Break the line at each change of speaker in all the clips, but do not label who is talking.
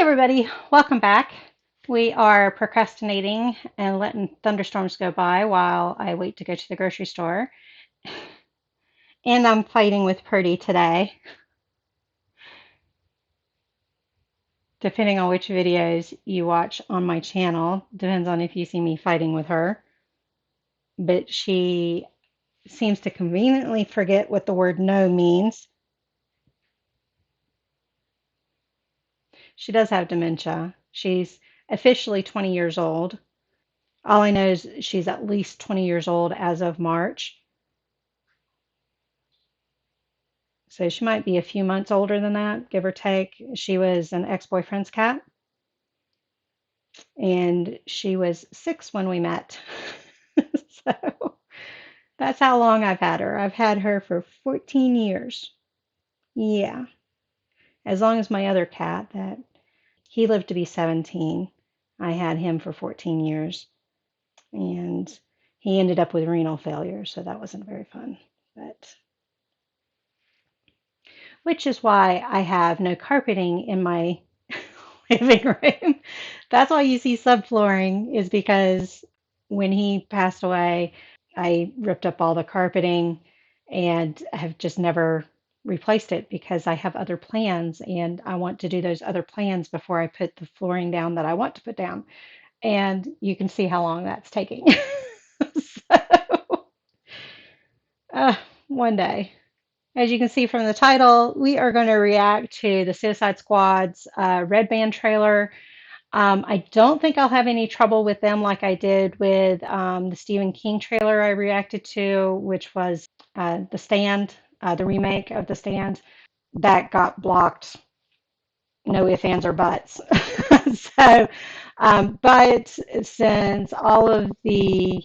Everybody, welcome back. We are procrastinating and letting thunderstorms go by while I wait to go to the grocery store. And I'm fighting with Purdy today, depending on which videos you watch on my channel. Depends on if you see me fighting with her. But she seems to conveniently forget what the word no means. She does have dementia. She's officially 20 years old. All I know is she's at least 20 years old as of March. So she might be a few months older than that, give or take. She was an ex-boyfriend's cat, and she was 6 when we met. So that's how long I've had her. I've had her for 14 years. Yeah, as long as my other cat, that he lived to be 17. I had him for 14 years, and he ended up with renal failure, so that wasn't very fun. But which is why I have no carpeting in my living room. That's why you see subflooring, is because when he passed away, I ripped up all the carpeting and have just never replaced it because I have other plans and I want to do those other plans before I put the flooring down that I want to put down. And you can see how long that's taking. So, uh, one day. As you can see from the title, we are going to react to the Suicide Squad's Red Band trailer. I don't think I'll have any trouble with them like I did with the Stephen King trailer I reacted to, which was The Stand, the remake of The Stand. That got blocked, no ifs, ands, or buts. So, but since all of the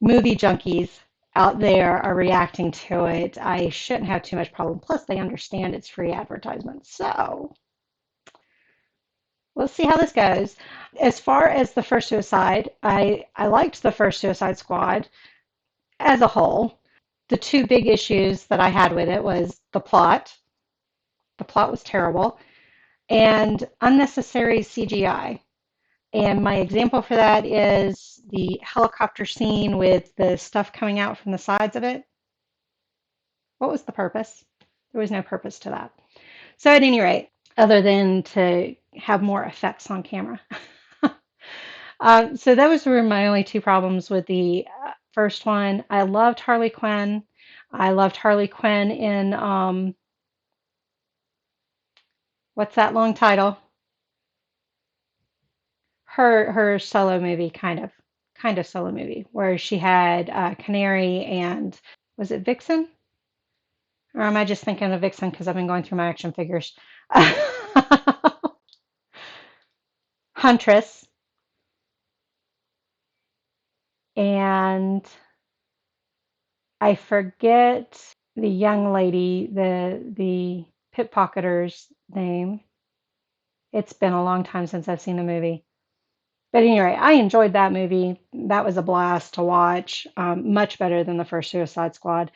movie junkies out there are reacting to it, I shouldn't have too much problem. Plus, they understand it's free advertisement. So, we'll see how this goes. As far as the first Suicide, I liked the first Suicide Squad as a whole. The two big issues that I had with it was the plot. The plot was terrible, and unnecessary CGI. And my example for that is the helicopter scene with the stuff coming out from the sides of it. What was the purpose? There was no purpose to that. So, at any rate, other than to have more effects on camera. So those were my only two problems with the first one. I loved Harley Quinn. I loved Harley Quinn in what's that long title? Her solo movie, kind of solo movie, where she had Canary and was it Vixen? Or am I just thinking of Vixen because I've been going through my action figures? Huntress and I forget the young lady, the pickpocketer's name. It's been a long time since I've seen the movie. But anyway, I enjoyed that movie. That was a blast to watch. Much better than the first Suicide Squad.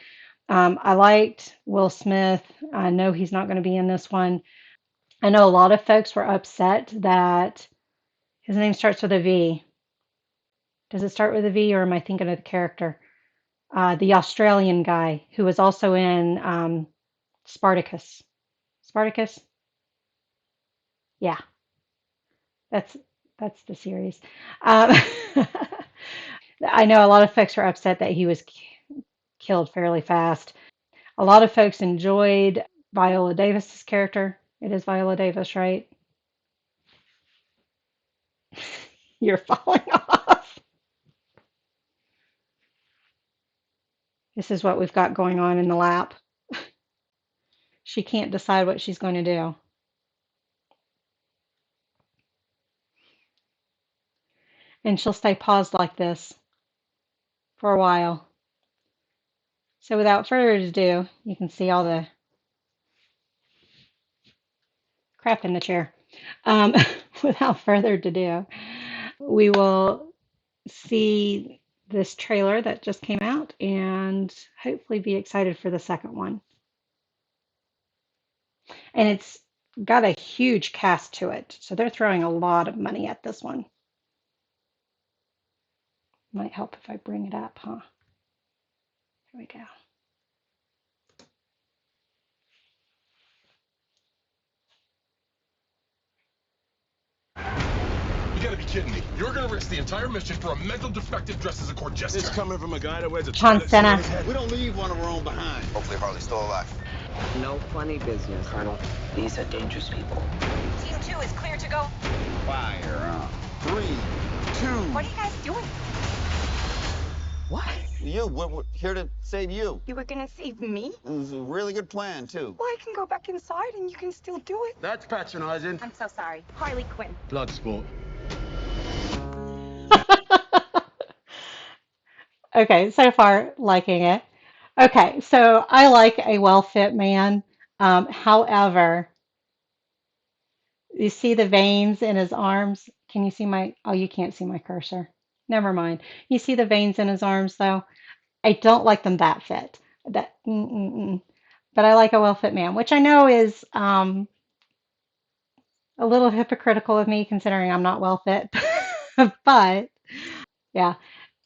I liked Will Smith. I know he's not going to be in this one. I know a lot of folks were upset that his name starts with a V. Does it start with a V or am I thinking of the character? The Australian guy who was also in Spartacus. Spartacus? Yeah, that's that's the series. Um, I know a lot of folks were upset that he was killed fairly fast. A lot of folks enjoyed Viola Davis's character. It is Viola Davis, right? You're falling off. This is what we've got going on in the lap. She can't decide what she's going to do. And she'll stay paused like this for a while. So without further ado, you can see all the crap in the chair. Um, without further ado, we will see this trailer that just came out and hopefully be excited for the second one. And it's got a huge cast to it, so they're throwing a lot of money at this one. Might help if I bring it up, huh? Here we go.
You gotta be kidding me. You're gonna risk the entire mission for a mental defective dressed as a court jester.
It's coming from a guy that wears a
John
toilet seat on
Cena.
his head. We don't leave one of our own behind.
Hopefully Harley's still alive.
No funny business, Colonel. These are dangerous people.
Team 2 is clear to go.
Fire.
3, 2.
What are you guys doing?
What?
We're here to save you.
You were gonna save me?
It was a really good plan, too.
Well, I can go back inside and you can still do it.
That's patronizing.
I'm so sorry. Harley Quinn.
Blood sport.
Okay, so far liking it. Okay, so I like a well-fit man. However, you see the veins in his arms. Can you see my, oh, you can't see my cursor. Never mind. You see the veins in his arms though? I don't like them that fit. But I like a well-fit man, which I know is a little hypocritical of me considering I'm not well fit. But yeah.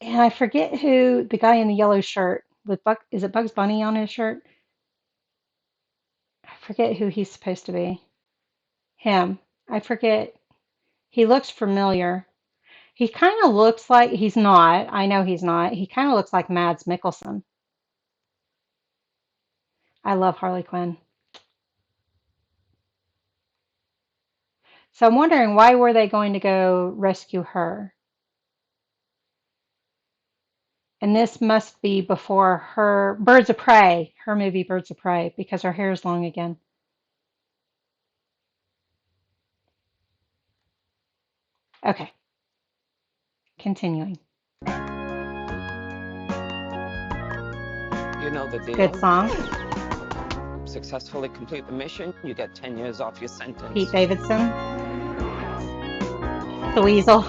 And I forget who the guy in the yellow shirt with is it Bugs Bunny on his shirt? I forget who he's supposed to be. Him. I forget. He looks familiar. He kind of looks like he's not. I know he's not. He kind of looks like Mads Mikkelsen. I love Harley Quinn. So I'm wondering why were they going to go rescue her? And this must be before her Birds of Prey, her movie Birds of Prey, because her hair is long again. Okay, continuing.
You know the deal.
Good song.
Successfully complete the mission, you get 10 years off your sentence.
Pete Davidson. The Weasel.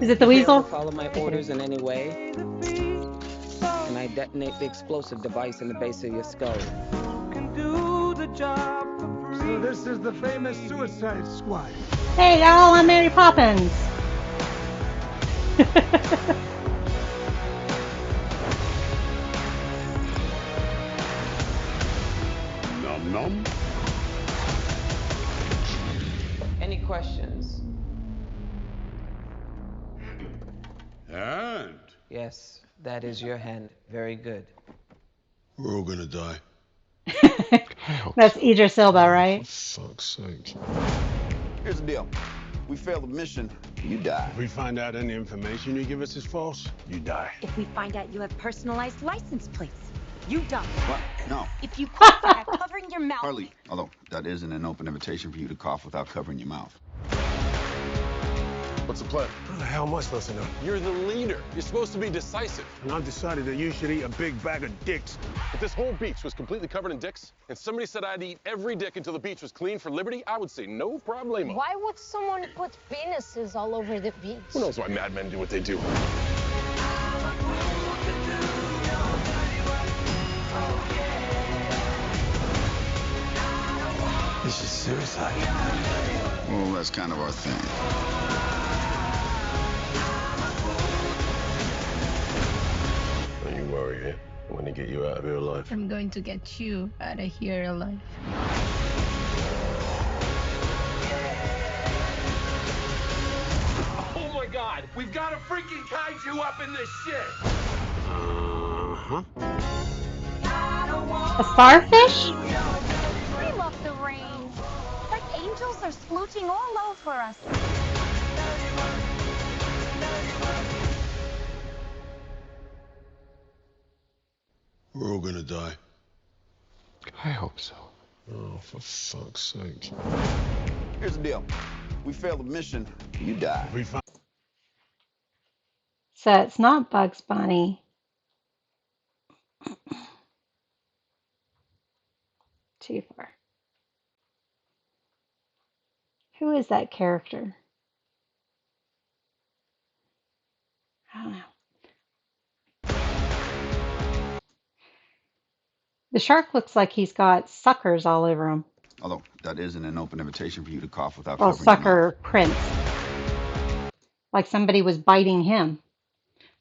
Is it the
If you ever
Weasel?
follow my orders in any way, and I detonate the explosive device in the base of your skull.
So this is the famous Suicide Squad.
Hey, y'all, I'm Mary Poppins.
Num num.
Any questions?
And
Yes, that is your hand. Very good.
we're all gonna die.
That's Idris Elba, right?
Fuck's sake.
Here's the deal. We fail the mission, you die.
If we find out any information you give us is false, you die.
If we find out you have personalized license plates, you die.
What? No.
If you cough without covering your mouth.
Harley, although that isn't an open invitation for you to cough without covering your mouth.
What's the plan?
How the hell am I supposed to know?
You're the leader. You're supposed to be decisive.
And I've decided that you should eat a big bag of dicks.
If this whole beach was completely covered in dicks, and somebody said I'd eat every dick until the beach was clean for liberty, I would say no problemo.
Why would someone put penises all over the beach?
Who knows why madmen do what they do?
This is suicide.
Well, that's kind of our thing.
Don't you worry, eh? I'm gonna get you out of here alive.
I'm going to get you out of here alive.
Oh my God! We've got a freaking kaiju up in this shit!
Uh-huh.
A starfish?
We love the rain. Like angels are splooching all over us.
We're all gonna die.
I hope so.
Oh, for fuck's sake.
Here's the deal. We fail the mission, you die.
If we find
So it's not Bugs Bunny. Too far. Who is that character? I don't know. The shark looks like he's got suckers all over him.
Although that isn't an open invitation for you to cough without
Well,
covering your mouth.
Sucker Prince, like somebody was biting him.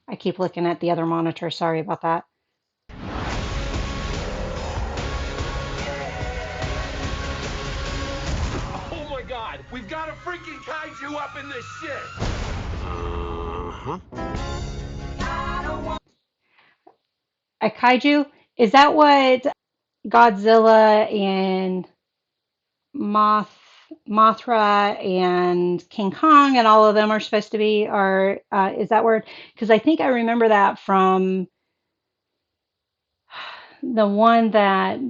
I keep looking at the other monitor. Sorry about that.
Oh my god, we've got a freaking kaiju up in this shit!
Uh-huh.
A kaiju? Is that what Godzilla and Mothra and King Kong and all of them are supposed to be? Or is that word? Because I think I remember that from the one that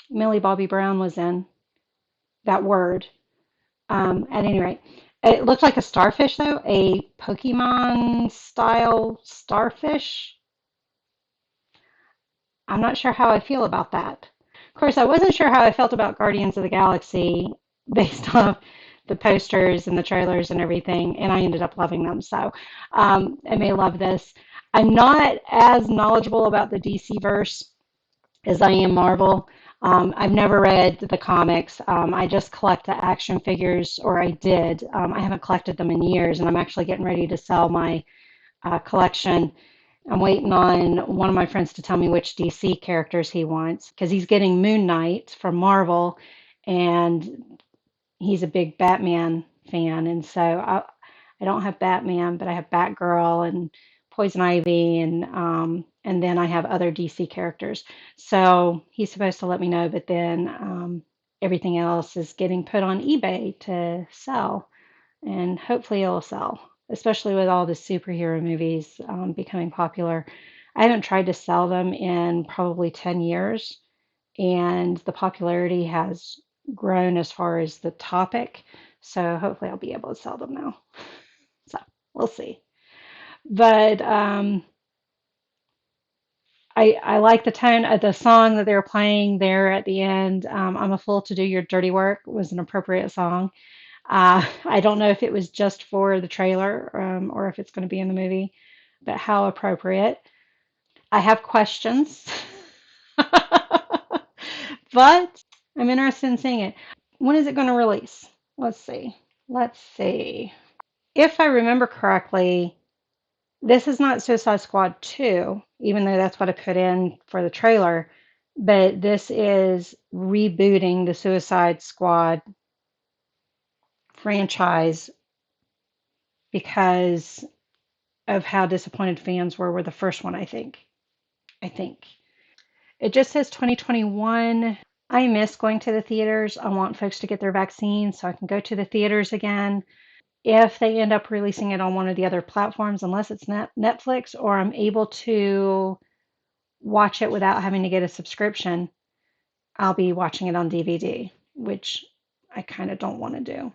Millie Bobby Brown was in, that word. At any rate, it looked like a starfish, though, a Pokemon style starfish. I'm not sure how I feel about that. Of course, I wasn't sure how I felt about Guardians of the Galaxy based off the posters and the trailers and everything, and I ended up loving them. So I may love this. I'm not as knowledgeable about the DC verse as I am Marvel. I've never read the comics. I just collect the action figures, or I did. I haven't collected them in years, and I'm actually getting ready to sell my collection. I'm waiting on one of my friends to tell me which DC characters he wants because he's getting Moon Knight from Marvel, and he's a big Batman fan. And so I don't have Batman, but I have Batgirl and Poison Ivy, and then I have other DC characters. So he's supposed to let me know, but then everything else is getting put on eBay to sell, and hopefully it'll sell, especially with all the superhero movies becoming popular. I haven't tried to sell them in probably 10 years, and the popularity has grown as far as the topic. So hopefully I'll be able to sell them now. So we'll see. But I like the tone of the song that they were playing there at the end. I'm a Fool to Do Your Dirty Work was an appropriate song. I don't know if it was just for the trailer or if it's going to be in the movie, but how appropriate. I have questions, but I'm interested in seeing it. When is it going to release? Let's see. Let's see. If I remember correctly, this is not Suicide Squad 2, even though that's what I put in for the trailer, but this is rebooting the Suicide Squad franchise because of how disappointed fans were with the first one, I think. It just says 2021. I miss going to the theaters. I want folks to get their vaccines so I can go to the theaters again. If they end up releasing it on one of the other platforms, unless it's Netflix or I'm able to watch it without having to get a subscription, I'll be watching it on DVD, which I kind of don't want to do.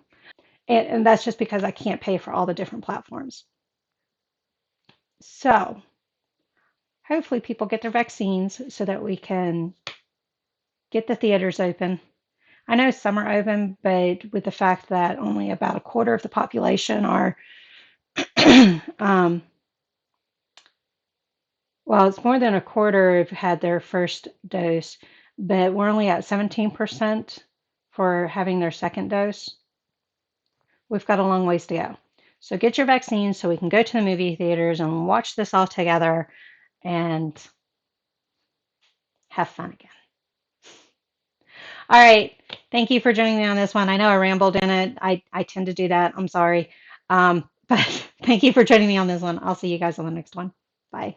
And that's just because I can't pay for all the different platforms. So hopefully people get their vaccines so that we can get the theaters open. I know some are open, but with the fact that only about a quarter of the population are, well, it's more than a quarter have had their first dose, but we're only at 17% for having their second dose. We've got a long ways to go. So get your vaccines so we can go to the movie theaters and watch this all together and have fun again. All right. Thank you for joining me on this one. I know I rambled in it. I tend to do that. I'm sorry. But thank you for joining me on this one. I'll see you guys on the next one. Bye.